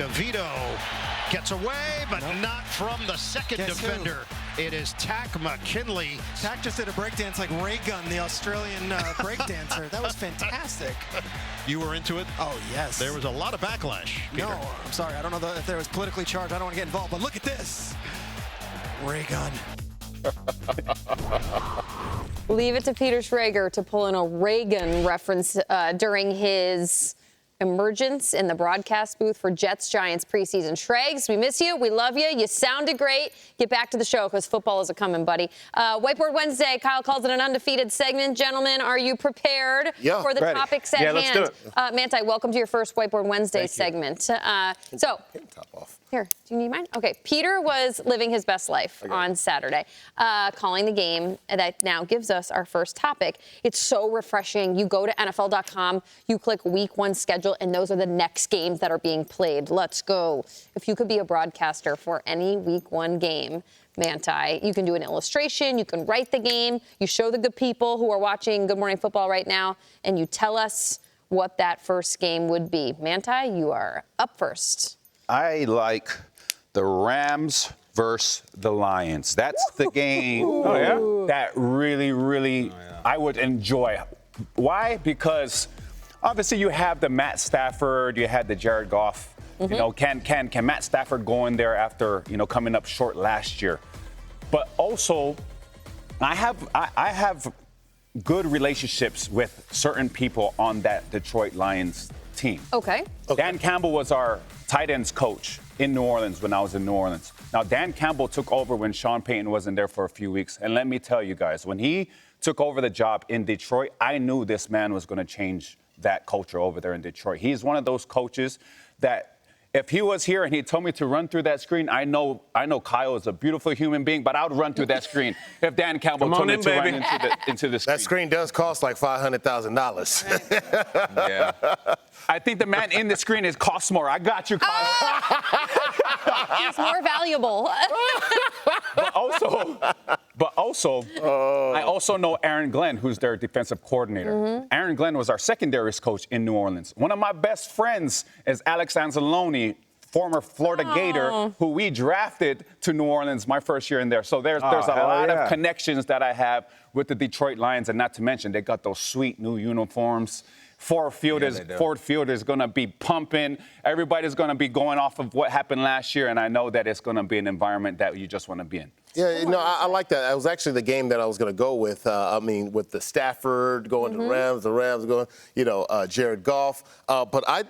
DeVito gets away, but not from the second defender. It is Tack McKinley. Tack just did a breakdance like Ray Gun, the Australian breakdancer. That was fantastic. You were into it? Oh, yes. There was a lot of backlash, Peter. No, I'm sorry. I don't know if there was politically charged. I don't want to get involved, but look at this. Ray Gun. Leave it to Peter Schrager to pull in a Reagan reference during his emergence in the broadcast booth for Jets-Giants preseason. Schrags, we miss you. We love you. You sounded great. Get back to the show because football is a-coming, buddy. Whiteboard Wednesday, Kyle calls it an undefeated segment. Gentlemen, are you prepared for the topics at hand? Let's do it. Manti, welcome to your first Whiteboard Wednesday segment. So, here, do you need mine? Okay, Peter was living his best life on Saturday, calling the game that now gives us our first topic. It's so refreshing. You go to NFL.com, you click week 1 schedule, and those are the next games that are being played. Let's go. If you could be a broadcaster for any week 1 game, Manti, you can do an illustration, you can write the game, you show the good people who are watching Good Morning Football right now, and you tell us what that first game would be. Manti, you are up first. I like the Rams versus the Lions. That's the game that really, I would enjoy. Why? Because obviously you have the Matt Stafford, you had the Jared Goff. You know, can Matt Stafford go in there after, coming up short last year? But also, I have good relationships with certain people on that Detroit Lions team. Okay. Dan Campbell was our tight ends coach in New Orleans when I was in New Orleans. Now, Dan Campbell took over when Sean Payton wasn't there for a few weeks. And let me tell you guys, when he took over the job in Detroit, I knew this man was going to change that culture over there in Detroit. He's one of those coaches that if he was here and he told me to run through that screen, I know Kyle is a beautiful human being, but I would run through that screen if Dan Campbell told me to run into the screen. That screen does cost like $500,000. Yeah. I think the man in the screen costs more. I got you, Kyle. He's more valuable. But also, I also know Aaron Glenn, who's their defensive coordinator. Aaron Glenn was our secondaries coach in New Orleans. One of my best friends is Alex Anzalone, former Florida Gator, who we drafted to New Orleans my first year in there. So there's a lot of connections that I have with the Detroit Lions, and not to mention they got those sweet new uniforms. Ford Field is going to be pumping. Everybody's going to be going off of what happened last year, and I know that it's going to be an environment that you just want to be in. Yeah, I like that. That was actually the game that I was going to go with. With the Stafford going to the Rams going, Jared Goff. But I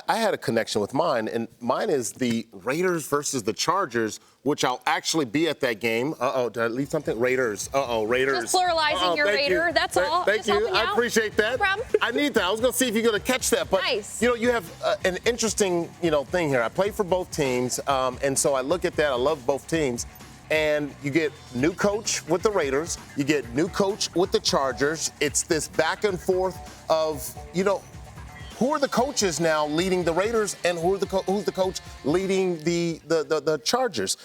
had a connection with mine, and mine is the Raiders versus the Chargers, which I'll actually be at that game. Did I leave something? Raiders. Raiders. Just pluralizing your Raider. That's all. Thank you. I appreciate that. No problem. I need that. I was going to see if you're going to catch that. But, nice. You have an interesting, thing here. I played for both teams, and so I look at that. I love both teams. And you get new coach with the Raiders. You get new coach with the Chargers. It's this back and forth of, who are the coaches now leading the Raiders and who's the coach leading the Chargers?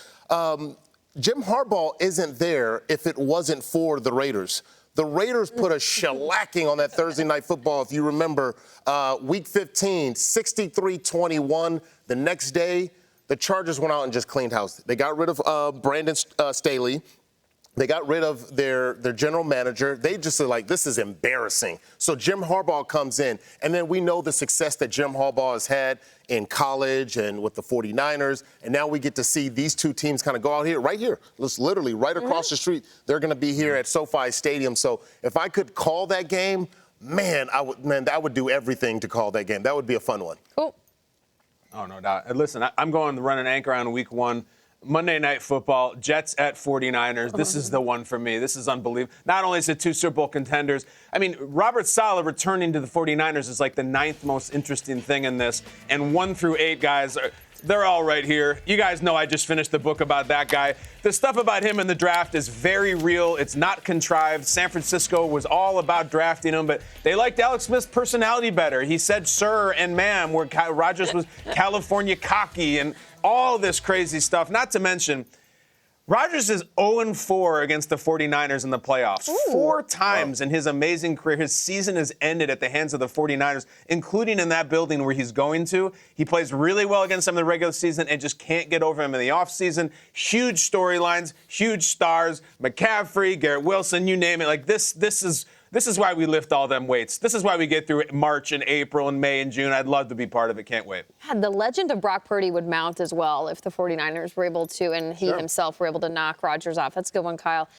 Jim Harbaugh isn't there if it wasn't for the Raiders. The Raiders put a shellacking on that Thursday Night Football. If you remember, Week 15, 63-21. The next day, the Chargers went out and just cleaned house. They got rid of Brandon Staley. They got rid of their general manager. They just said, this is embarrassing. So Jim Harbaugh comes in. And then we know the success that Jim Harbaugh has had in college and with the 49ers. And now we get to see these two teams kind of go out here, right here. Literally right across the street. They're going to be here at SoFi Stadium. So if I could call that game, I would do everything to call that game. That would be a fun one. Cool. Oh, no doubt. Listen, I'm going to run an anchor on week 1. Monday Night Football, Jets at 49ers. This is the one for me. This is unbelievable. Not only is it 2 Super Bowl contenders, Robert Saleh returning to the 49ers is like the 9th most interesting thing in this. And 1 through 8 guys, they're all right here. You guys know I just finished the book about that guy. The stuff about him in the draft is very real. It's not contrived. San Francisco was all about drafting him, but they liked Alex Smith's personality better. He said sir and ma'am, where Rodgers was California cocky and all this crazy stuff. Not to mention, Rodgers is 0-4 against the 49ers in the playoffs. Ooh. 4 times in his amazing career. His season has ended at the hands of the 49ers, including in that building where he's going to. He plays really well against them in the regular season and just can't get over him in the offseason. Huge storylines, huge stars, McCaffrey, Garrett Wilson, you name it. Like this is why we lift all them weights. This is why we get through March and April and May and June. I'd love to be part of it. Can't wait. The legend of Brock Purdy would mount as well if the 49ers were able to, and he himself were able to knock Rodgers off. That's a good one, Kyle.